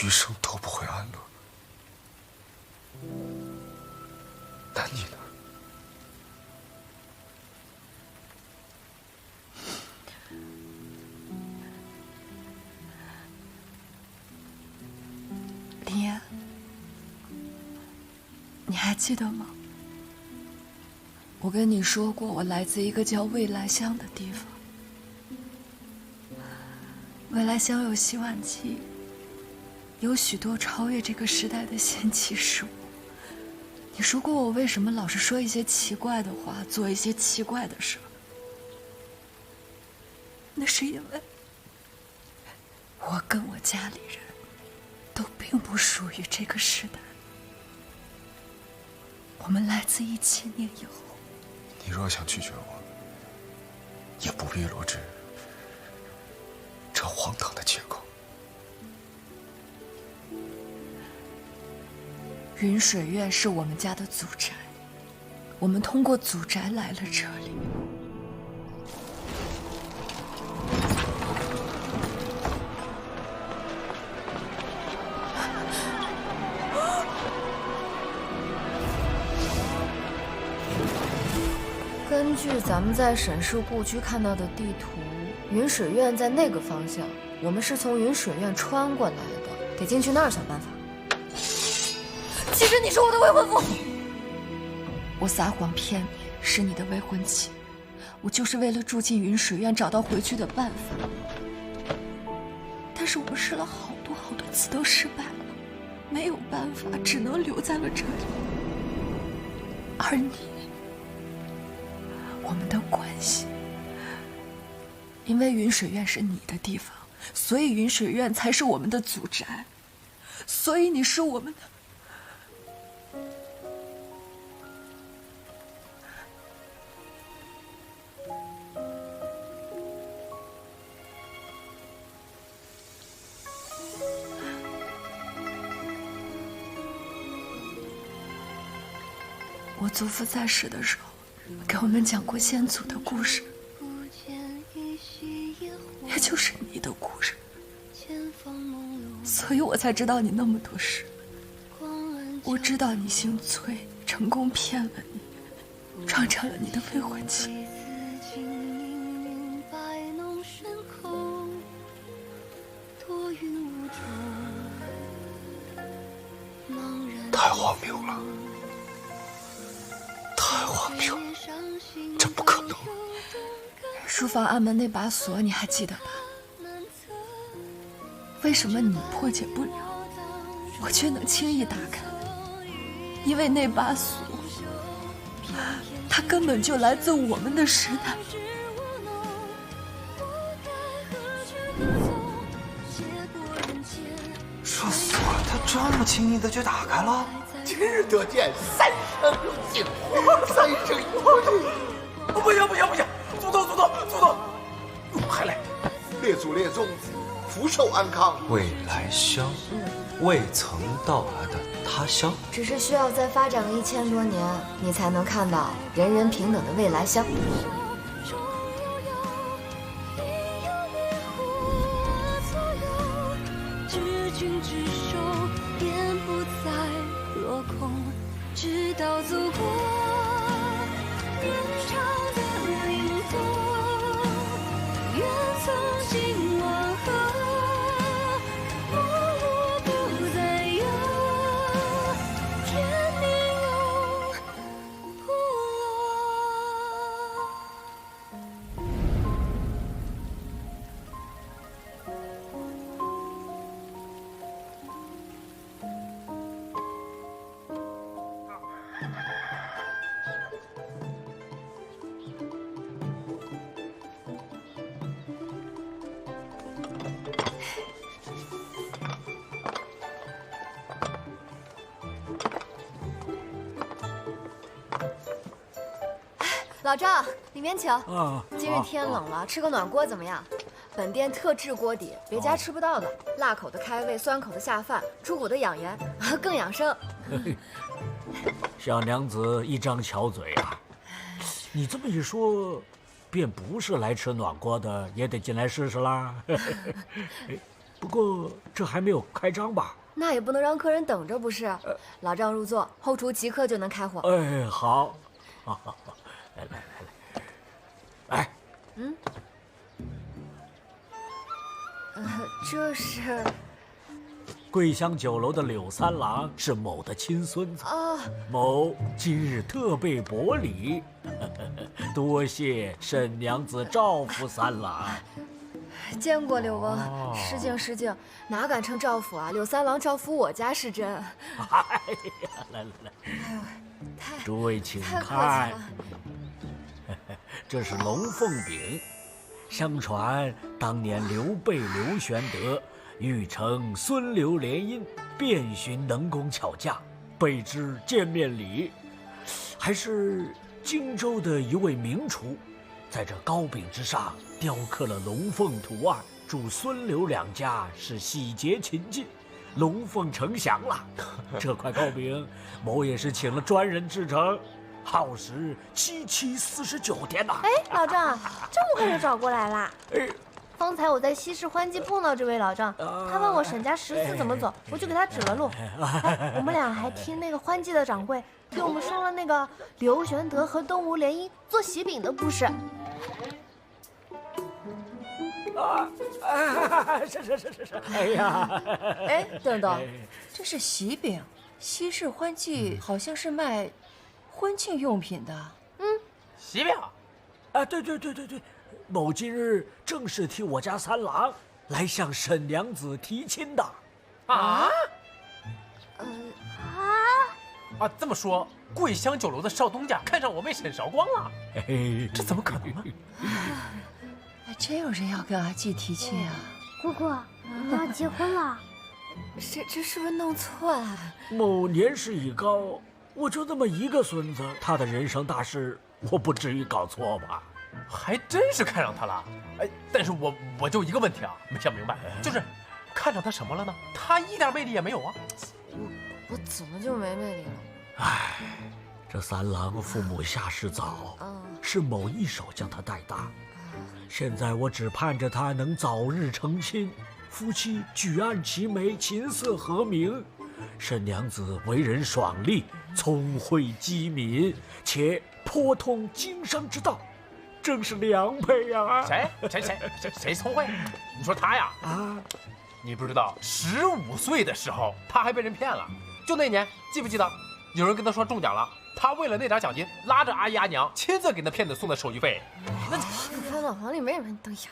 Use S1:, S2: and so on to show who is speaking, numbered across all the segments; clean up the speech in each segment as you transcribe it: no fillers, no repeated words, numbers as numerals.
S1: 余生都不会安乐。那你呢？
S2: 林言，你还记得吗？我跟你说过，我来自一个叫未来乡的地方。未来乡有洗碗机，有许多超越这个时代的仙奇事物。你说过我为什么老是说一些奇怪的话，做一些奇怪的事儿？那是因为我跟我家里人都并不属于这个时代。我们来自1000年以后。
S1: 你若想拒绝我，也不必罗织这荒唐的借口。
S2: 云水院是我们家的祖宅，我们通过祖宅来了这里。
S3: 根据咱们在沈氏故居看到的地图，云水院在那个方向，我们是从云水院穿过来的，得进去那儿想办法。其实你是我的未婚夫，
S2: 我撒谎骗你是你的未婚妻，我就是为了住进云水院找到回去的办法。但是我试了好多次都失败了，没有办法，只能留在了这里。而你，我们的关系，因为云水院是你的地方，所以云水院才是我们的祖宅，所以你是我们的。我祖父在世的时候，给我们讲过先祖的故事，也就是你的故事，所以我才知道你那么多事。我知道你姓崔，成功骗了你，撞成了你的未婚妻。
S1: 太荒谬了，太荒谬了，这不可能。
S2: 书房暗门那把锁你还记得吧？为什么你破解不了，我却能轻易打开？因为那把锁，它根本就来自我们的时代。
S4: 这锁它这么轻易的就打开了？
S5: 今日得见，三生有幸，三生有幸。
S4: 不行，祖宗，还来！
S5: 列祖列宗，福寿安康。
S1: 未来乡，未曾到来的他乡，
S3: 只是需要再发展个1000多年，你才能看到人人平等的未来乡。
S6: 直到走过年少的灵魂，愿从今往后陌路不再有，天命永不落。
S3: 老赵，里面请。
S7: 啊，
S3: 今日天冷了，吃个暖锅怎么样？本店特制锅底，别家吃不到的，辣口的开胃，酸口的下饭，猪骨的养颜，更养生。
S7: 小娘子一张巧嘴啊！你这么一说，便不是来吃暖锅的，也得进来试试啦。不过这还没有开张吧？
S3: 那也不能让客人等着，不是？老丈入座，后厨即刻就能开火。
S7: 哎，好，好，来，来，
S3: 这是
S7: 桂香酒楼的柳三郎是某的亲孙子
S3: 啊，
S7: 某今日特备薄礼，多谢沈娘子照拂三郎。
S3: 见过柳翁，失敬失敬，哪敢称照拂啊？柳三郎照拂我家是真。
S7: 哎呀，来，诸位请
S3: 太客气
S7: 看，
S3: 了。
S7: 这是龙凤饼。相传当年刘备刘玄德欲成孙刘联姻，遍寻能工巧匠，备之见面礼，还是荆州的一位名厨，在这糕饼之上雕刻了龙凤图案，祝孙刘两家是喜结秦晋，龙凤呈祥了。这块糕饼，某也是请了专人制成，耗时749天呐。
S8: 哎，老丈，这么快就找过来啦？方才我在西市欢集碰到这位老丈，他问我沈家14怎么走，我就给他指了路。哎，我们俩还听那个欢集的掌柜给我们说了那个刘玄德和东吴联姻做喜饼的故事。
S7: 是，哎呀，
S2: 哎，等等，这是喜饼，西市欢记好像是卖婚庆用品的。
S4: 喜饼
S7: 啊，对，某今日正是替我家三郎来向沈娘子提亲的。
S4: 啊？这么说，桂香酒楼的少东家看上我妹沈韶光了？这怎么可能呢？
S2: 还真有人要跟阿季提亲啊！
S8: 姑姑，你要结婚了？
S2: 这是不是弄错了？
S7: 某年事已高，我就那么一个孙子，他的人生大事，我不至于搞错吧？
S4: 还真是看上他了。哎，但是我就一个问题啊，没想明白，就是看上他什么了呢？他一点魅力也没有啊。
S3: 我怎么就没魅力了？
S7: 唉，这三郎父母下世早，是某一手将他带大。现在我只盼着他能早日成亲，夫妻举案齐眉，琴瑟和鸣。沈娘子为人爽利，聪慧机敏，且颇通经商之道，正是良配呀！
S4: 谁聪慧？你说他呀？你不知道，15岁的时候他还被人骗了。就那年，记不记得？有人跟他说中奖了，他为了那点奖金，拉着阿姨阿娘亲自给那骗子送的手续费。
S3: 那翻到房里没人等下。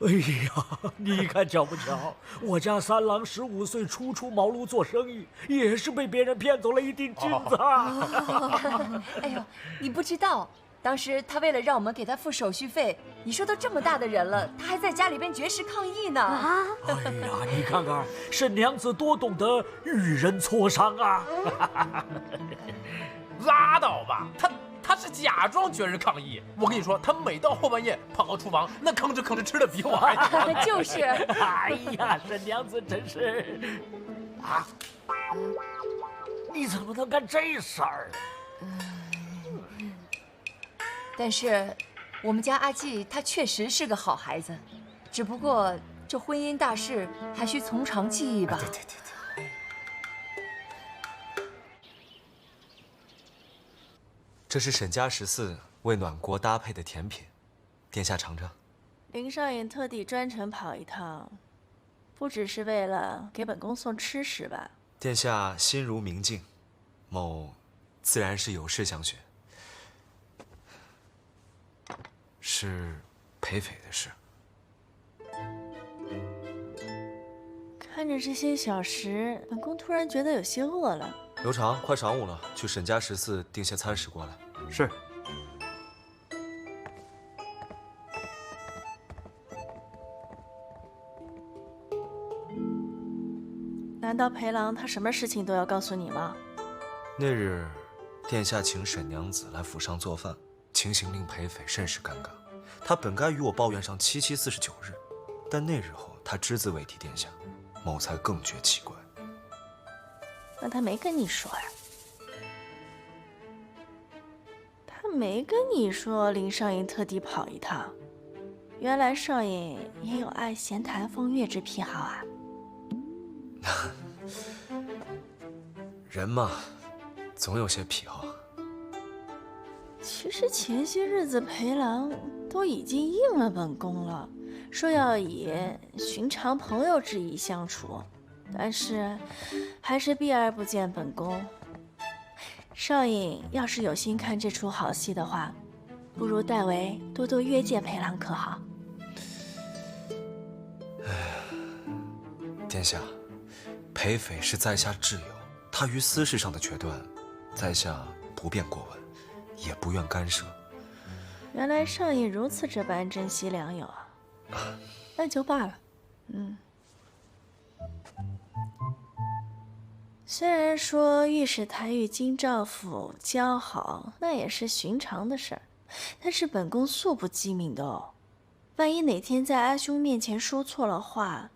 S7: 哎呀，你看巧不巧，我家三郎15岁初出茅庐做生意，也是被别人骗走了一锭金子啊！
S2: 哎呦，你不知道，当时他为了让我们给他付手续费，你说都这么大的人了，他还在家里边绝食抗议呢。
S7: 哎呀，你看看沈娘子多懂得与人磋商啊！
S4: 拉倒吧，他是假装绝食抗议。我跟你说，他每到后半夜跑到厨房，那吭哧吃的比我还多。
S2: 就是，
S7: 哎呀，沈娘子真是啊！你怎么能干这事儿？
S2: 但是我们家阿季他确实是个好孩子，只不过这婚姻大事还需从长计议吧。
S4: 对。
S1: 这是沈家14为暖锅搭配的甜品，殿下尝尝。
S9: 林少爷特地专程跑一趟，不只是为了给本宫送吃食吧？
S1: 殿下心如明镜，某自然是有事相询，是裴斐的事。
S9: 看着这些小食，本宫突然觉得有些饿了。
S1: 刘长，快晌午了，去沈家14订些餐食过来。
S4: 是。
S9: 难道裴郎他什么事情都要告诉你吗？
S1: 那日，殿下请沈娘子来府上做饭，情形令裴斐甚是尴尬。他本该与我抱怨上7749日，但那日后他只字未提殿下，某才更觉奇怪。
S9: 那他没跟你说呀？他没跟你说林少爷特地跑一趟，原来少爷也有爱闲谈风月之癖好啊。
S1: 人嘛，总有些癖好。
S9: 其实前些日子裴郎都已经应了本宫了，说要以寻常朋友之意相处，但是还是避而不见本宫。少尹要是有心看这出好戏的话，不如代为多多约见裴郎，可好？
S1: 殿下，裴斐是在下挚友，他于私事上的决断，在下不便过问，也不愿干涉。
S9: 原来少尹如此这般珍惜良友啊！那就罢了。虽然说御史台与京兆府交好，那也是寻常的事儿，但是本宫素不机敏的哦。万一哪天在阿兄面前说错了话，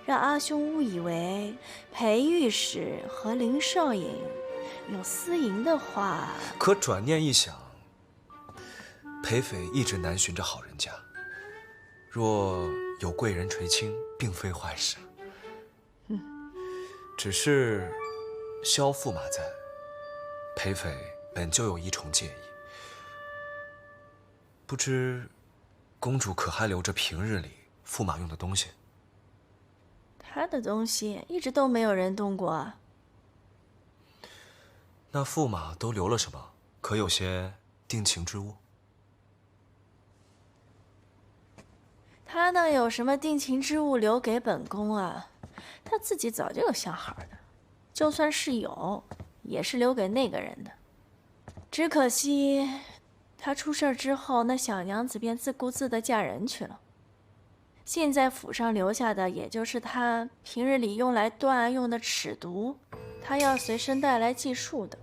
S9: 让阿兄误以为裴御史和林少尹有私淫的话，
S1: 可转念一想，裴斐一直难寻着好人家，若有贵人垂青，并非坏事。只是萧驸马在，裴斐本就有一重介意，不知公主可还留着平日里驸马用的东西？
S9: 他的东西一直都没有人动过啊。
S1: 那驸马都留了什么？可有些定情之物？
S9: 他那有什么定情之物留给本宫啊？他自己早就有相好的，就算是有，也是留给那个人的。只可惜，他出事之后，那小娘子便自顾自地嫁人去了。现在府上留下的，也就是他平日里用来断案用的尺牍，他要随身带来计数的，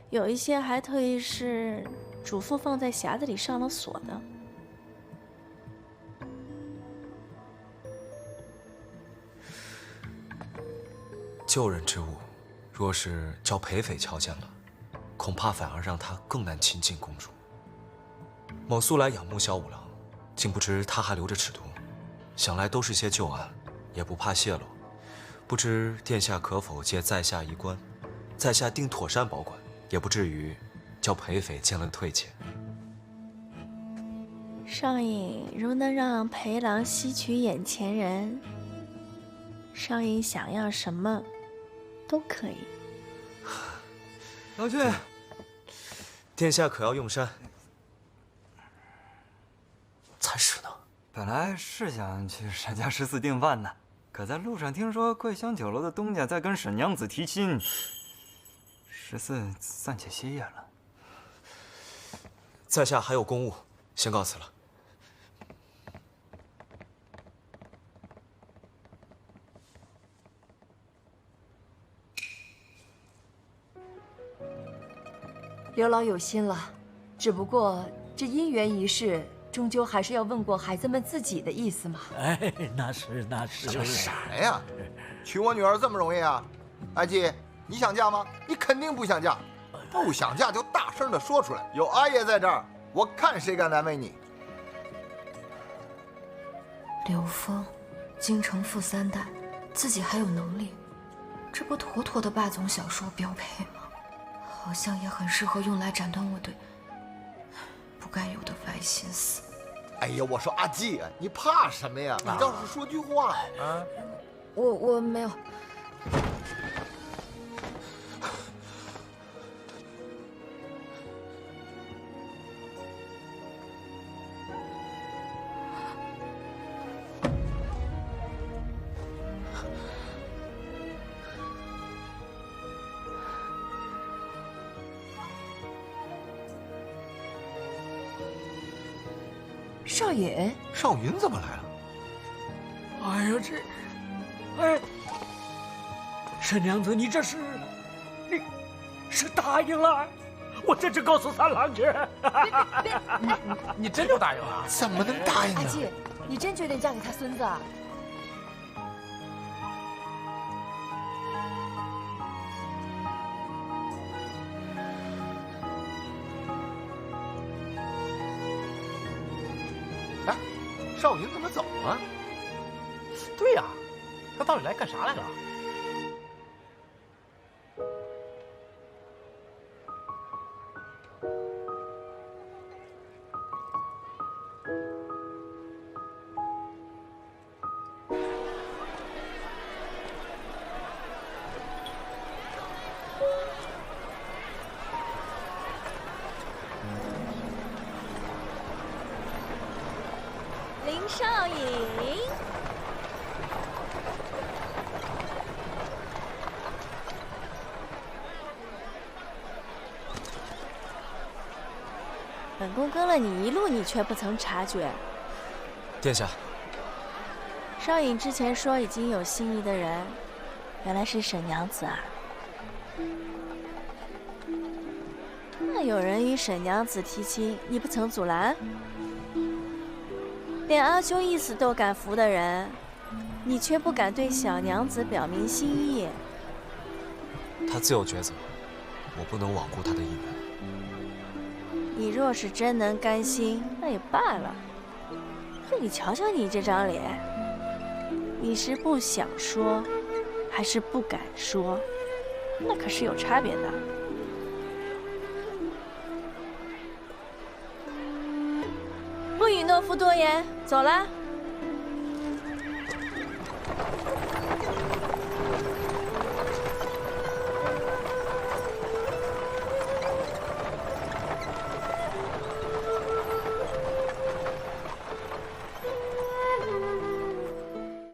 S9: 有一些还特意是嘱咐放在匣子里上了锁的。
S1: 救人之物，若是叫裴斐瞧见了，恐怕反而让他更难亲近公主。某素来仰慕萧五郎，竟不知他还留着尺牍，想来都是些旧案，也不怕泄露。不知殿下可否借在下一观，在下定妥善保管，也不至于叫裴斐见了退怯。
S9: 少尹如能让裴郎吸取眼前人，少尹想要什么都可以。
S1: 老君，殿下可要用膳？才是呢。
S10: 本来是想去沈家14订饭的，可在路上听说桂香酒楼的东家在跟沈娘子提亲，14暂且歇业了。
S1: 在下还有公务，先告辞了。
S2: 刘老有心了，只不过这姻缘一事，终究还是要问过孩子们自己的意思嘛。
S7: 哎，那是。
S5: 这啥呀？娶我女儿这么容易啊？阿季，你想嫁吗？你肯定不想嫁，不想嫁就大声的说出来。有阿爷在这儿，我看谁敢难为你。
S3: 刘峰，京城富3代，自己还有能力，这不妥妥的霸总小说标配吗？好像也很适合用来斩断我对不该有的歪心思。
S5: 哎呀，我说阿季，你怕什么呀？你倒是说句话啊！
S3: 我没有。
S2: 少爷，
S5: 少云怎么来了？
S7: 哎呀，哎，沈娘子，你是答应了？我这就告诉三郎去。
S4: 你真就答应了？
S5: 怎么能答应呢？
S2: 阿季，你真决定嫁给他孙子啊？
S5: 哎，少云怎么走了？
S4: 对呀，他到底来干啥来了？
S9: 林少颖，本宫跟了你一路，你却不曾察觉。
S1: 殿下，
S9: 少颖之前说已经有心仪的人，原来是沈娘子啊。那有人与沈娘子提亲，你不曾阻拦？连阿兄意思都敢服的人，你却不敢对小娘子表明心意。
S1: 他自有抉择，我不能罔顾他的意愿。
S9: 你若是真能甘心，那也罢了。可你瞧瞧你这张脸，你是不想说，还是不敢说？那可是有差别的。不与懦夫多言，走了。